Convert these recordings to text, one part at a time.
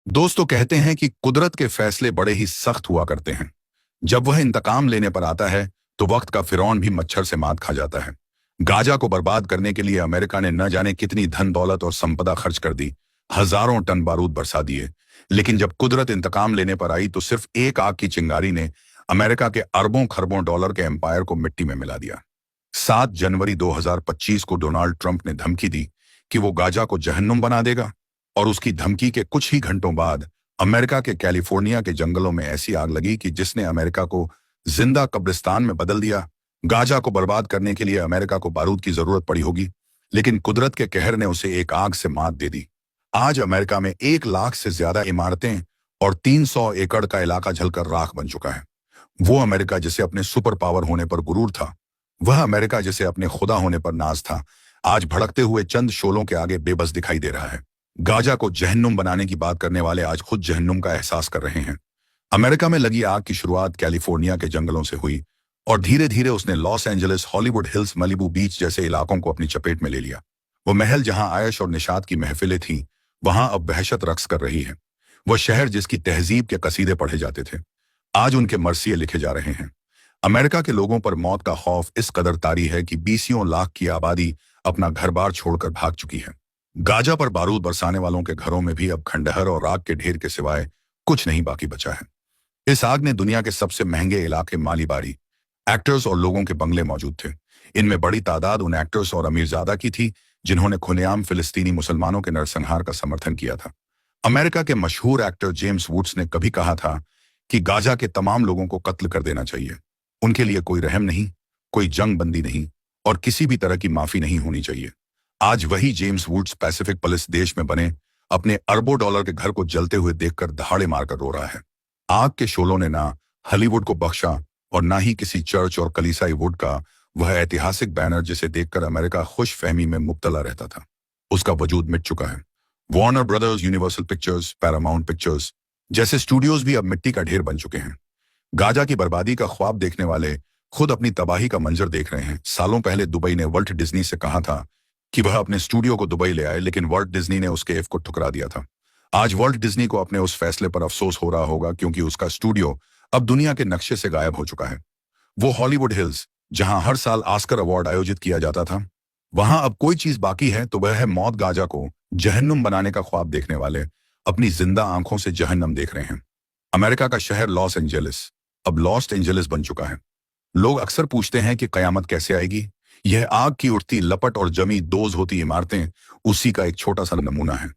दोस्तों कहते हैं कि कुदरत के फैसले बड़े ही सख्त हुआ करते हैं। जब वह इंतकाम लेने पर आता है तो वक्त का फिरौन भी मच्छर से मात खा जाता है। गाजा को बर्बाद करने के लिए अमेरिका ने न जाने कितनी धन दौलत और संपदा खर्च कर दी, हजारों टन बारूद बरसा दिए। लेकिन जब कुदरत इंतकाम लेने पर आई तो सिर्फ एक आग की चिंगारी ने अमेरिका के अरबों खरबों डॉलर के एम्पायर को मिट्टी में मिला दिया। 7 जनवरी 2025 को डोनाल्ड ट्रंप ने धमकी दी कि वो गाजा को जहन्नुम बना देगा, और उसकी धमकी के कुछ ही घंटों बाद अमेरिका के कैलिफोर्निया के जंगलों में ऐसी आग लगी कि जिसने अमेरिका को जिंदा कब्रिस्तान में बदल दिया। गाजा को बर्बाद करने के लिए अमेरिका को बारूद की जरूरत पड़ी होगी, लेकिन कुदरत के कहर ने उसे एक आग से मात दे दी। आज अमेरिका में 1 लाख से ज्यादा इमारतें और 300 एकड़ का इलाका जलकर राख बन चुका है। वो अमेरिका जिसे अपने सुपर पावर होने पर गुरूर था, वह अमेरिका जिसे अपने खुदा होने पर नाज था, आज भड़कते हुए चंद शोलों के आगे बेबस दिखाई दे रहा है। गाजा को जहन्नुम बनाने की बात करने वाले आज खुद जहन्नुम का एहसास कर रहे हैं। अमेरिका में लगी आग की शुरुआत कैलिफोर्निया के जंगलों से हुई और धीरे धीरे उसने Los Angeles, Hollywood hills, Malibu बीच जैसे इलाकों को अपनी चपेट में ले लिया। वो महल जहां आयश और निशात की महफिलें थीं, वहां अब वहशत रक्स कर रही है। वह शहर जिसकी तहजीब के कसीदे पढ़े जाते थे, आज उनके मरसिए लिखे जा रहे हैं। अमेरिका के लोगों पर मौत का खौफ इस कदर तारी है कि बीसियों लाख की आबादी अपना घर बार छोड़कर भाग चुकी है। गाजा पर बारूद बरसाने वालों के घरों में भी अब खंडहर और आग के ढेर के सिवाय कुछ नहीं बाकी बचा है। इस आग ने दुनिया के सबसे महंगे इलाके, माली बारी, एक्टर्स और लोगों के बंगले मौजूद थे। इनमें बड़ी तादाद उन एक्टर्स और अमीरजादा की थी जिन्होंने खुलेआम फिलिस्तीनी मुसलमानों के नरसंहार का समर्थन किया था। अमेरिका के मशहूर एक्टर जेम्स वुड्स ने कभी कहा था कि गाजा के तमाम लोगों को कत्ल कर देना चाहिए। उनके लिए कोई रहम नहीं, कोई जंग बंदी नहीं और किसी भी तरह की माफी नहीं होनी चाहिए। आज वही जेम्स वुड्स पैसिफिक पुलिस देश में बने अपने अरबों डॉलर के घर को जलते हुए देखकर दहाड़े मारकर रो रहा है। आग के शोलों ने ना हॉलीवुड को बख्शा और ना ही किसी चर्च और कलीसाई वुड का वह ऐतिहासिक बैनर जिसे देखकर अमेरिका खुश फहमी में मुब्तला रहता था। उसका वजूद मिट चुका है। Warner brothers, universal pictures, Paramount pictures जैसे स्टूडियोज भी अब मिट्टी का ढेर बन चुके हैं। गाजा की बर्बादी का ख्वाब देखने वाले खुद अपनी तबाही का मंजर देख रहे हैं। सालों पहले दुबई ने वॉल्ट डिज्नी से कहा था कि वह अपने स्टूडियो को दुबई ले आए, लेकिन वॉल्ट डिज्नी ने उसके एफ को ठुकरा दिया था। आज वॉल्ट डिज्नी को अपने उस फैसले पर अफसोस हो रहा होगा, क्योंकि उसका स्टूडियो अब दुनिया के नक्शे से गायब हो चुका है। वो हॉलीवुड हिल्स जहां हर साल ऑस्कर अवार्ड आयोजित किया जाता था, वहां अब कोई चीज बाकी है तो वह है मौत। गाजा को जहन्नुम बनाने का ख्वाब देखने वाले अपनी जिंदा आंखों से जहन्नम देख रहे हैं। अमेरिका का शहर लॉस एंजलिस अब लॉस्ट एंजलिस बन चुका है। लोग अक्सर पूछते हैं कि कयामत कैसे आएगी। यह आग की उठती लपट और जमी दोज होती इमारतें उसी का एक छोटा सा नमूना है।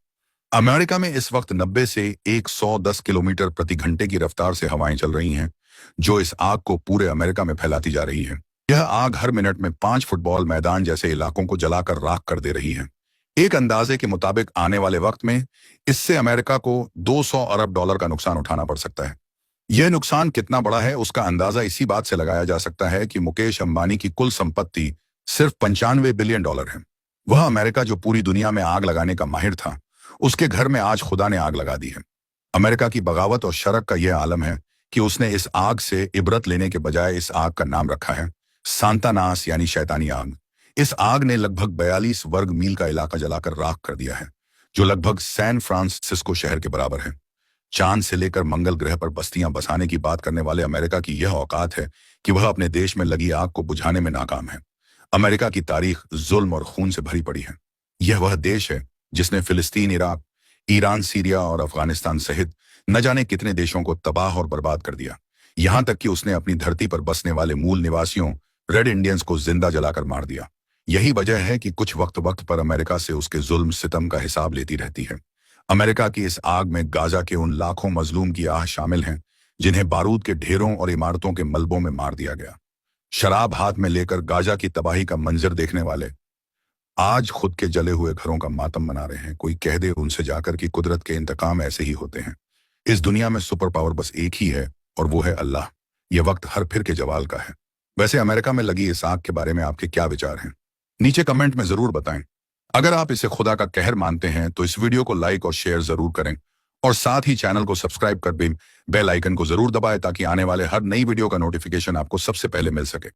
अमेरिका में इस वक्त 90 से 110 किलोमीटर प्रति घंटे की रफ्तार से हवाएं चल रही हैं, जो इस आग को पूरे अमेरिका में फैलाती जा रही है। यह आग हर मिनट में 5 फुटबॉल मैदान जैसे इलाकों को जलाकर राख कर दे रही है। एक अंदाजे के मुताबिक आने वाले वक्त में इससे अमेरिका को 200 अरब डॉलर का नुकसान उठाना पड़ सकता है। यह नुकसान कितना बड़ा है उसका अंदाजा इसी बात से लगाया जा सकता है कि मुकेश अंबानी की कुल संपत्ति सिर्फ 95 बिलियन डॉलर है। वह अमेरिका जो पूरी दुनिया में आग लगाने का माहिर था, उसके घर में आज खुदा ने आग लगा दी है। अमेरिका की बगावत और शरक का यह आलम है कि उसने इस आग से इबरत लेने के बजाय इस आग का नाम रखा है सांतानास, यानी शैतानी आग। इस आग ने लगभग 42 वर्ग मील का इलाका जलाकर राख कर दिया है, जो लगभग सैन फ्रांसिस्को शहर के बराबर है। चांद से लेकर मंगल ग्रह पर बस्तियां बसाने की बात करने वाले अमेरिका की यह औकात है कि वह अपने देश में लगी आग को बुझाने में नाकाम है। अमेरिका की तारीख जुल्म और खून से भरी पड़ी है। यह वह देश है जिसने फिलिस्तीन, इराक, ईरान, सीरिया और अफगानिस्तान सहित न जाने कितने देशों को तबाह और बर्बाद कर दिया। यहां तक कि उसने अपनी धरती पर बसने वाले मूल निवासियों, रेड इंडियंस को जिंदा जलाकर मार दिया। यही वजह है कि कुछ वक्त वक्त पर अमेरिका से उसके जुल्म सितम का हिसाब लेती रहती है। अमेरिका की इस आग में गाजा के उन लाखों मजलूम की आह शामिल हैं जिन्हें बारूद के ढेरों और इमारतों के मलबों में मार दिया गया। शराब हाथ में लेकर गाजा की तबाही का मंजर देखने वाले आज खुद के जले हुए घरों का मातम मना रहे हैं। कोई कह दे उनसे जाकर कि कुदरत के इंतकाम ऐसे ही होते हैं। इस दुनिया में सुपर पावर बस एक ही है और वो है अल्लाह। यह वक्त हर फिर के जवाल का है। वैसे अमेरिका में लगी इस आग के बारे में आपके क्या विचार हैं? नीचे कमेंट में जरूर बताएं। अगर आप इसे खुदा का कहर मानते हैं तो इस वीडियो को लाइक और शेयर जरूर करें, और साथ ही चैनल को सब्सक्राइब कर बेल आइकन को जरूर दबाएं ताकि आने वाले हर नई वीडियो का नोटिफिकेशन आपको सबसे पहले मिल सके।